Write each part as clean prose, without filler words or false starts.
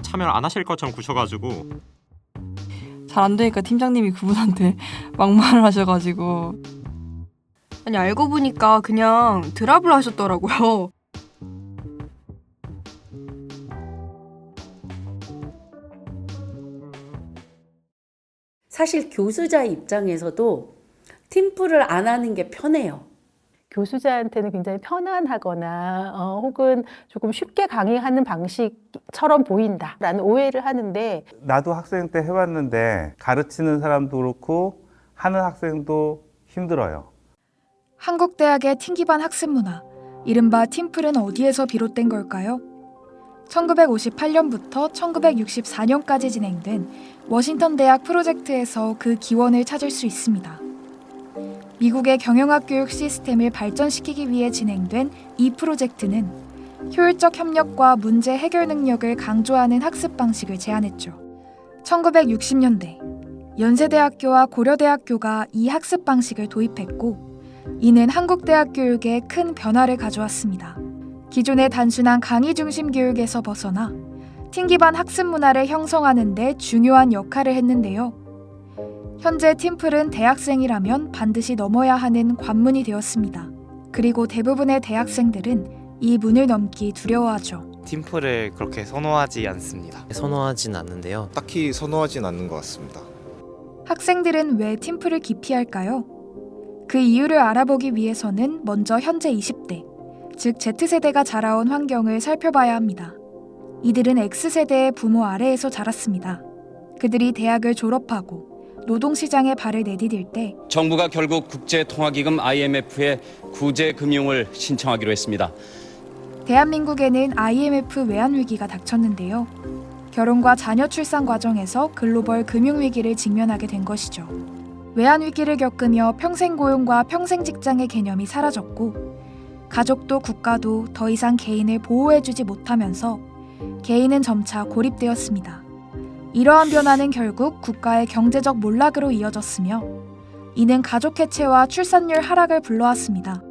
참여를 안 하실 것처럼 구셔가지고 잘 안 되니까 팀장님이 그분한테 막말을 하셔가지고. 아니 알고 보니까 그냥 드랍을 하셨더라고요. 사실 교수자 입장에서도 팀플을 안 하는 게 편해요. 교수자한테는 굉장히 편안하거나 혹은 조금 쉽게 강의하는 방식처럼 보인다라는 오해를 하는데, 나도 학생 때 해봤는데 가르치는 사람도 그렇고 하는 학생도 힘들어요. 한국 대학의 팀 기반 학습 문화, 이른바 팀플은 어디에서 비롯된 걸까요? 1958년부터 1964년까지 진행된 워싱턴 대학 프로젝트에서 그 기원을 찾을 수 있습니다. 미국의 경영학 교육 시스템을 발전시키기 위해 진행된 이 프로젝트는 효율적 협력과 문제 해결 능력을 강조하는 학습 방식을 제안했죠. 1960년대 연세대학교와 고려대학교가 이 학습 방식을 도입했고, 이는 한국 대학 교육에 큰 변화를 가져왔습니다. 기존의 단순한 강의 중심 교육에서 벗어나 팀 기반 학습 문화를 형성하는 데 중요한 역할을 했는데요. 현재 팀플은 대학생이라면 반드시 넘어야 하는 관문이 되었습니다. 그리고 대부분의 대학생들은 이 문을 넘기 두려워하죠. 팀플을 그렇게 선호하지 않습니다. 선호하진 않는데요. 딱히 선호하진 않는 것 같습니다. 학생들은 왜 팀플을 기피할까요? 그 이유를 알아보기 위해서는 먼저 현재 20대, 즉 Z세대가 자라온 환경을 살펴봐야 합니다. 이들은 X세대의 부모 아래에서 자랐습니다. 그들이 대학을 졸업하고 노동시장에 발을 내디딜 때 정부가 결국 국제통화기금 IMF에 구제 금융을 신청하기로 했습니다. 대한민국에는 IMF 외환위기가 닥쳤는데요. 결혼과 자녀 출산 과정에서 글로벌 금융위기를 직면하게 된 것이죠. 외환위기를 겪으며 평생 고용과 평생 직장의 개념이 사라졌고, 가족도 국가도 더 이상 개인을 보호해주지 못하면서 개인은 점차 고립되었습니다. 이러한 변화는 결국 국가의 경제적 몰락으로 이어졌으며, 이는 가족 해체와 출산율 하락을 불러왔습니다.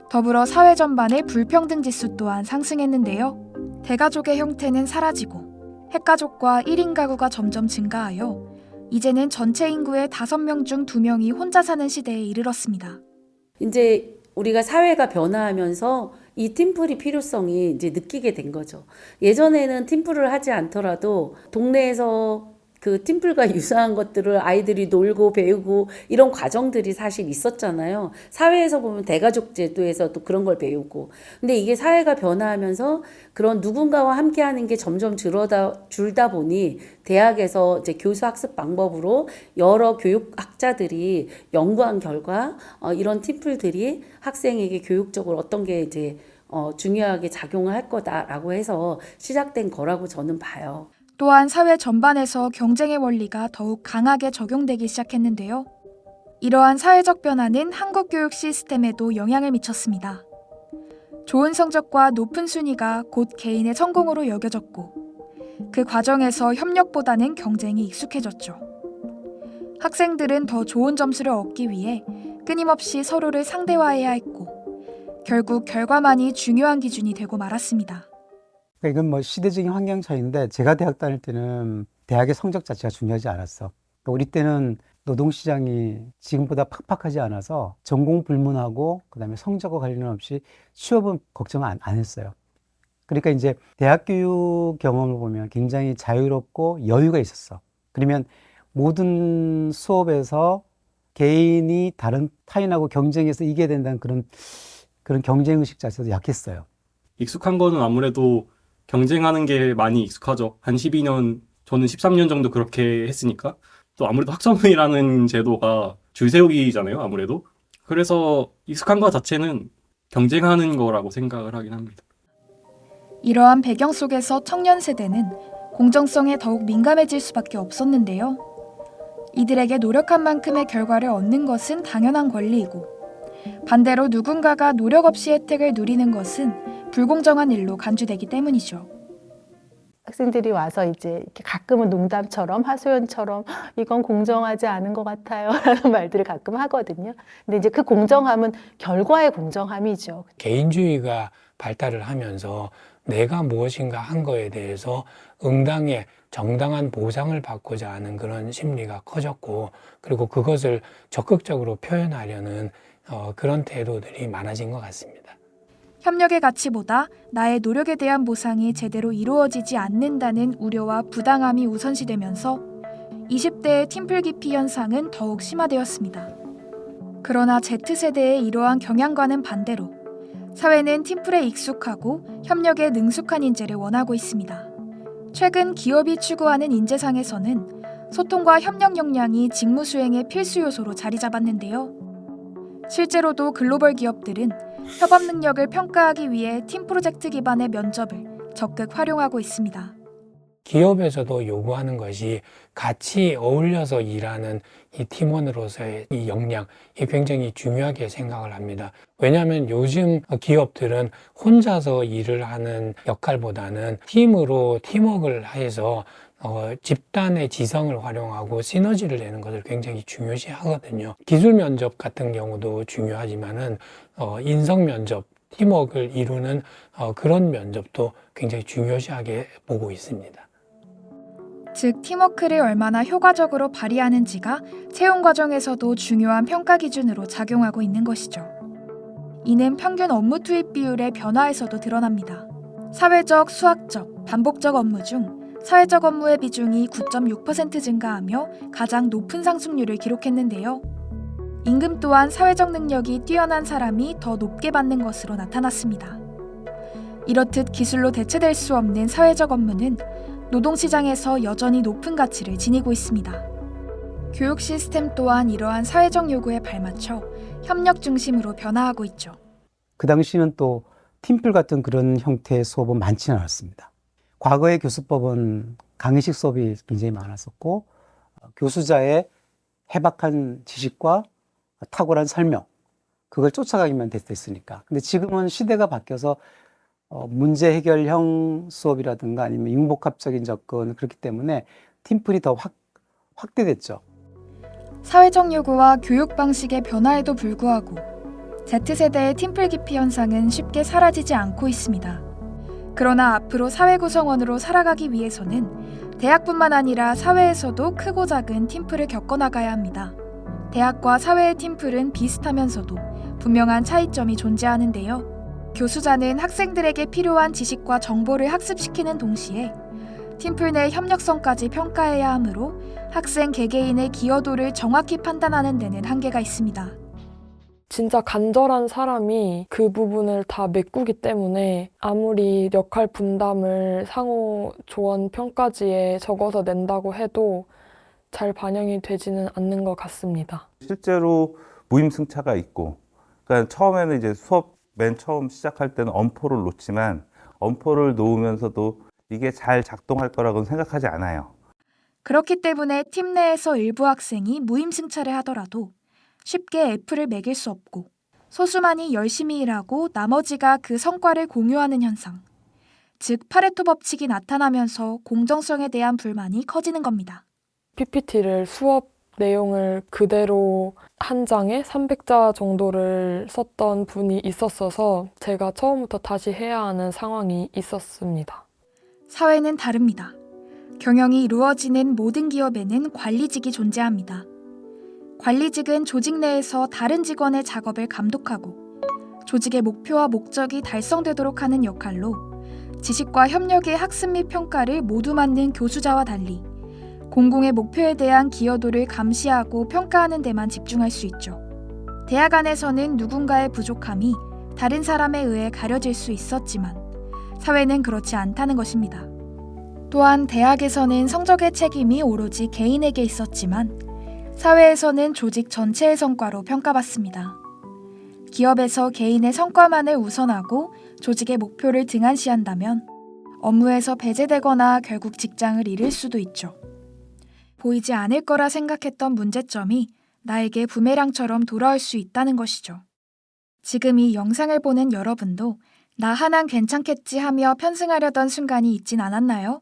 더불어 사회 전반의 불평등 지수 또한 상승했는데요. 대가족의 형태는 사라지고 핵가족과 1인 가구가 점점 증가하여 이제는 전체 인구의 5명 중 2명이 혼자 사는 시대에 이르렀습니다. 이제 우리가 사회가 변화하면서 이 팀플이 필요성이 이제 느끼게 된 거죠. 예전에는 팀플을 하지 않더라도 동네에서 그 팀플과 유사한 것들을 아이들이 놀고 배우고 이런 과정들이 사실 있었잖아요. 사회에서 보면 대가족 제도에서도 그런 걸 배우고. 근데 이게 사회가 변화하면서 그런 누군가와 함께 하는 게 점점 줄다 보니 대학에서 이제 교수 학습 방법으로 여러 교육학자들이 연구한 결과 이런 팀플들이 학생에게 교육적으로 어떤 게 이제 중요하게 작용을 할 거다라고 해서 시작된 거라고 저는 봐요. 또한 사회 전반에서 경쟁의 원리가 더욱 강하게 적용되기 시작했는데요. 이러한 사회적 변화는 한국 교육 시스템에도 영향을 미쳤습니다. 좋은 성적과 높은 순위가 곧 개인의 성공으로 여겨졌고, 그 과정에서 협력보다는 경쟁이 익숙해졌죠. 학생들은 더 좋은 점수를 얻기 위해 끊임없이 서로를 상대화해야 했고, 결국 결과만이 중요한 기준이 되고 말았습니다. 이건 뭐 시대적인 환경 차이인데, 제가 대학 다닐 때는 대학의 성적 자체가 중요하지 않았어. 우리 때는 노동시장이 지금보다 팍팍하지 않아서 전공 불문하고 그다음에 성적과 관련 없이 취업은 걱정 안 했어요. 그러니까 이제 대학 교육 경험을 보면 굉장히 자유롭고 여유가 있었어. 그러면 모든 수업에서 개인이 다른 타인하고 경쟁해서 이겨야 된다는 그런 경쟁의식 자체도 약했어요. 익숙한 거는 아무래도 경쟁하는 게 많이 익숙하죠. 한 12년, 저는 13년 정도 그렇게 했으니까. 또 아무래도 학점이라는 제도가 줄 세우기잖아요, 아무래도. 그래서 익숙한 것 자체는 경쟁하는 거라고 생각을 하긴 합니다. 이러한 배경 속에서 청년 세대는 공정성에 더욱 민감해질 수밖에 없었는데요. 이들에게 노력한 만큼의 결과를 얻는 것은 당연한 권리이고, 반대로 누군가가 노력 없이 혜택을 누리는 것은 불공정한 일로 간주되기 때문이죠. 학생들이 와서 이제 이렇게 가끔은 농담처럼 하소연처럼 이건 공정하지 않은 것 같아요 라는 말들을 가끔 하거든요. 근데 이제 그 공정함은 결과의 공정함이죠. 개인주의가 발달을 하면서 내가 무엇인가 한 거에 대해서 응당의 정당한 보상을 받고자 하는 그런 심리가 커졌고, 그리고 그것을 적극적으로 표현하려는 그런 태도들이 많아진 것 같습니다. 협력의 가치보다 나의 노력에 대한 보상이 제대로 이루어지지 않는다는 우려와 부당함이 우선시되면서 20대의 팀플 기피 현상은 더욱 심화되었습니다. 그러나 Z세대의 이러한 경향과는 반대로 사회는 팀플에 익숙하고 협력에 능숙한 인재를 원하고 있습니다. 최근 기업이 추구하는 인재상에서는 소통과 협력 역량이 직무 수행의 필수 요소로 자리 잡았는데요. 실제로도 글로벌 기업들은 협업 능력을 평가하기 위해 팀 프로젝트 기반의 면접을 적극 활용하고 있습니다. 기업에서도 요구하는 것이 같이 어울려서 일하는 이 팀원으로서의 이 역량이 굉장히 중요하게 생각을 합니다. 왜냐하면 요즘 기업들은 혼자서 일을 하는 역할보다는 팀으로 팀워크를 해서 집단의 지성을 활용하고 시너지를 내는 것을 굉장히 중요시 하거든요. 기술 면접 같은 경우도 중요하지만은 인성 면접, 팀워크를 이루는 그런 면접도 굉장히 중요시하게 보고 있습니다. 즉, 팀워크를 얼마나 효과적으로 발휘하는지가 채용 과정에서도 중요한 평가 기준으로 작용하고 있는 것이죠. 이는 평균 업무 투입 비율의 변화에서도 드러납니다. 사회적, 수학적, 반복적 업무 중 사회적 업무의 비중이 9.6% 증가하며 가장 높은 상승률을 기록했는데요. 임금 또한 사회적 능력이 뛰어난 사람이 더 높게 받는 것으로 나타났습니다. 이렇듯 기술로 대체될 수 없는 사회적 업무는 노동시장에서 여전히 높은 가치를 지니고 있습니다. 교육 시스템 또한 이러한 사회적 요구에 발맞춰 협력 중심으로 변화하고 있죠. 그 당시는 또 팀플 같은 그런 형태의 수업은 많지는 않았습니다. 과거의 교수법은 강의식 수업이 굉장히 많았었고, 교수자의 해박한 지식과 탁월한 설명, 그걸 쫓아가기만 됐으니까. 근데 지금은 시대가 바뀌어서 문제 해결형 수업이라든가 아니면 융복합적인 접근, 그렇기 때문에 팀플이 더 확대됐죠. 사회적 요구와 교육 방식의 변화에도 불구하고 Z세대의 팀플 기피 현상은 쉽게 사라지지 않고 있습니다. 그러나 앞으로 사회 구성원으로 살아가기 위해서는 대학뿐만 아니라 사회에서도 크고 작은 팀플을 겪어나가야 합니다. 대학과 사회의 팀플은 비슷하면서도 분명한 차이점이 존재하는데요. 교수자는 학생들에게 필요한 지식과 정보를 학습시키는 동시에 팀플 내 협력성까지 평가해야 하므로 학생 개개인의 기여도를 정확히 판단하는 데는 한계가 있습니다. 진짜 간절한 사람이 그 부분을 다 메꾸기 때문에 아무리 역할 분담을 상호 조언 평가지에 적어서 낸다고 해도 잘 반영이 되지는 않는 것 같습니다. 실제로 무임승차가 있고, 그러니까 처음에는 이제 수업 맨 처음 시작할 때는 엄포를 놓지만 엄포를 놓으면서도 이게 잘 작동할 거라고는 생각하지 않아요. 그렇기 때문에 팀 내에서 일부 학생이 무임승차를 하더라도 쉽게 F를 매길 수 없고 소수만이 열심히 일하고 나머지가 그 성과를 공유하는 현상, 즉 파레토 법칙이 나타나면서 공정성에 대한 불만이 커지는 겁니다. PPT를 수업 내용을 그대로 한 장에 300자 정도를 썼던 분이 있었어서 제가 처음부터 다시 해야 하는 상황이 있었습니다. 사회는 다릅니다. 경영이 이루어지는 모든 기업에는 관리직이 존재합니다. 관리직은 조직 내에서 다른 직원의 작업을 감독하고 조직의 목표와 목적이 달성되도록 하는 역할로 지식과 협력의 학습 및 평가를 모두 맡는 교수자와 달리 공공의 목표에 대한 기여도를 감시하고 평가하는 데만 집중할 수 있죠. 대학 안에서는 누군가의 부족함이 다른 사람에 의해 가려질 수 있었지만 사회는 그렇지 않다는 것입니다. 또한 대학에서는 성적의 책임이 오로지 개인에게 있었지만 사회에서는 조직 전체의 성과로 평가받습니다. 기업에서 개인의 성과만을 우선하고 조직의 목표를 등한시한다면 업무에서 배제되거나 결국 직장을 잃을 수도 있죠. 보이지 않을 거라 생각했던 문제점이 나에게 부메랑처럼 돌아올 수 있다는 것이죠. 지금 이 영상을 보는 여러분도 나 하나 괜찮겠지 하며 편승하려던 순간이 있진 않았나요?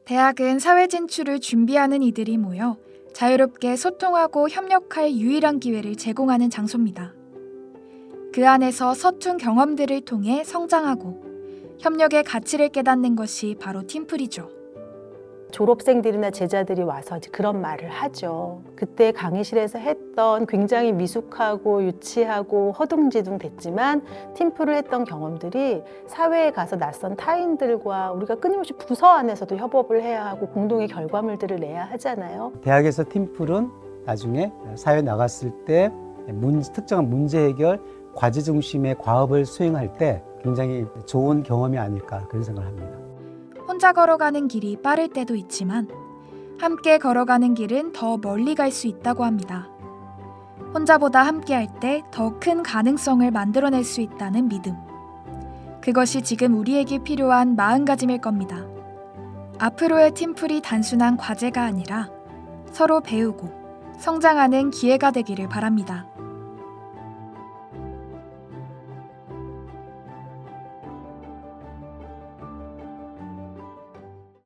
대학은 사회 진출을 준비하는 이들이 모여 자유롭게 소통하고 협력할 유일한 기회를 제공하는 장소입니다. 그 안에서 서툰 경험들을 통해 성장하고 협력의 가치를 깨닫는 것이 바로 팀플이죠. 졸업생들이나 제자들이 와서 이제 그런 말을 하죠. 그때 강의실에서 했던 굉장히 미숙하고 유치하고 허둥지둥 됐지만 팀플을 했던 경험들이 사회에 가서 낯선 타인들과 우리가 끊임없이 부서 안에서도 협업을 해야 하고 공동의 결과물들을 내야 하잖아요. 대학에서 팀플은 나중에 사회 나갔을 때 특정한 문제 해결, 과제 중심의 과업을 수행할 때 굉장히 좋은 경험이 아닐까 그런 생각을 합니다. 혼자 걸어가는 길이 빠를 때도 있지만 함께 걸어가는 길은 더 멀리 갈 수 있다고 합니다. 혼자보다 함께 할 때 더 큰 가능성을 만들어낼 수 있다는 믿음. 그것이 지금 우리에게 필요한 마음가짐일 겁니다. 앞으로의 팀플이 단순한 과제가 아니라 서로 배우고 성장하는 기회가 되기를 바랍니다.